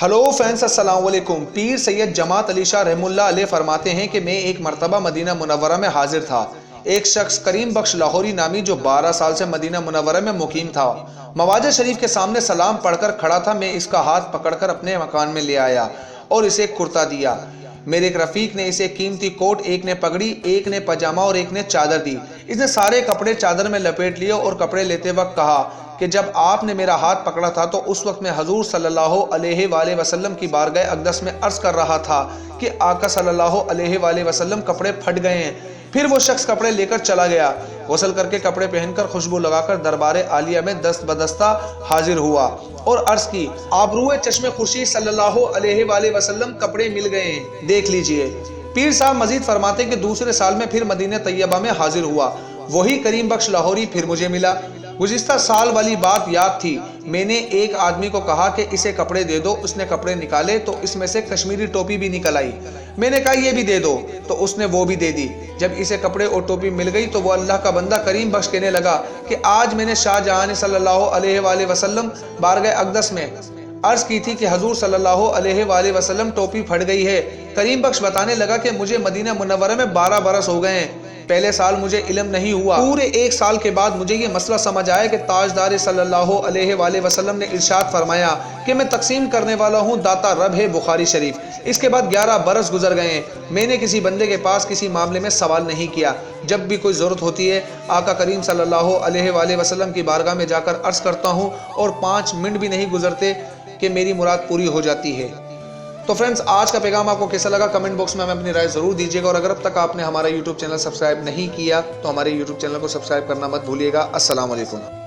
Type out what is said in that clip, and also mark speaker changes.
Speaker 1: Hello fans, السلام علیکم۔ پیر سید جماعت علی شاہ رحمہ اللہ علیہ فرماتے ہیں کہ میں ایک مرتبہ مدینہ منورہ میں حاضر تھا۔ ایک شخص کریم بخش لاہوری نامی جو 12 سال سے مدینہ منورہ میں مقیم تھا، مواجہ شریف کے سامنے سلام پڑھ کر کھڑا تھا۔ میں اس کا ہاتھ پکڑ کر اپنے مکان میں لے آیا اور اسے کرتا دیا۔ میرے ایک رفیق نے اسے قیمتی کوٹ، ایک نے پگڑی، ایک نے پاجامہ اور ایک نے چادر دی۔ اس نے سارے کپڑے چادر میں لپیٹ لیے اور کپڑے لیتے وقت کہا کہ جب آپ نے میرا ہاتھ پکڑا تھا تو اس وقت میں حضور صلی اللہ علیہ وآلہ وسلم کی بارگاہ اقدس میں عرض کر رہا تھا کہ آقا صلی اللہ علیہ وآلہ وسلم کپڑے پھٹ گئے ہیں۔ پھر وہ شخص کپڑے لے کر چلا گیا، غسل کر کے کپڑے پہن کر خوشبو لگا کر دربار عالیہ میں دست بدستہ حاضر ہوا اور عرض کی، آبروئے چشم خورشید صلی اللہ علیہ وآلہ وسلم کپڑے مل گئے ہیں، دیکھ لیجئے۔ پیر صاحب مزید فرماتے کہ دوسرے سال میں پھر مدینہ طیبہ میں حاضر ہوا، وہی کریم بخش لاہوری پھر مجھے ملا۔ گزشتہ سال والی بات یاد تھی۔ میں نے ایک آدمی کو کہا کہ اسے کپڑے دے دو۔ اس نے کپڑے نکالے تو اس میں سے کشمیری ٹوپی بھی نکل آئی۔ میں نے کہا یہ بھی دے دو، تو اس نے وہ بھی دے دی۔ جب اسے کپڑے اور ٹوپی مل گئی تو وہ اللہ کا بندہ کریم بخش کہنے لگا کہ آج میں نے شاہ جہاں صلی اللہ علیہ وآلہ وسلم بارگاہ اقدس میں عرض کی تھی کہ حضور صلی اللہ علیہ وآلہ وسلم ٹوپی پھٹ گئی ہے۔ کریم بخش بتانے لگا کہ مجھے مدینہ منورہ میں 12 برس ہو گئے ہیں، پہلے سال مجھے علم نہیں ہوا۔ پورے ایک سال کے بعد مجھے یہ مسئلہ سمجھ آیا کہ تاجدار صلی اللہ علیہ وآلہ وسلم نے ارشاد فرمایا کہ میں تقسیم کرنے والا ہوں، داتا رب ہے، بخاری شریف۔ اس کے بعد 11 برس گزر گئے ہیں، میں نے کسی بندے کے پاس کسی معاملے میں سوال نہیں کیا۔ جب بھی کوئی ضرورت ہوتی ہے آقا کریم صلی اللہ علیہ وآلہ وسلم کی بارگاہ میں جا کر عرض کرتا ہوں اور 5 منٹ بھی نہیں گزرتے کہ میری مراد پوری ہو جاتی ہے۔ تو فرینڈز، آج کا پیغام آپ کو کیسا لگا کمنٹ باکس میں ہمیں اپنی رائے ضرور دیجیے گا، اور اگر اب تک آپ نے ہمارا یوٹیوب چینل سبسکرائب نہیں کیا تو ہمارے یوٹیوب چینل کو سبسکرائب کرنا مت بھولیے گا۔ السلام علیکم۔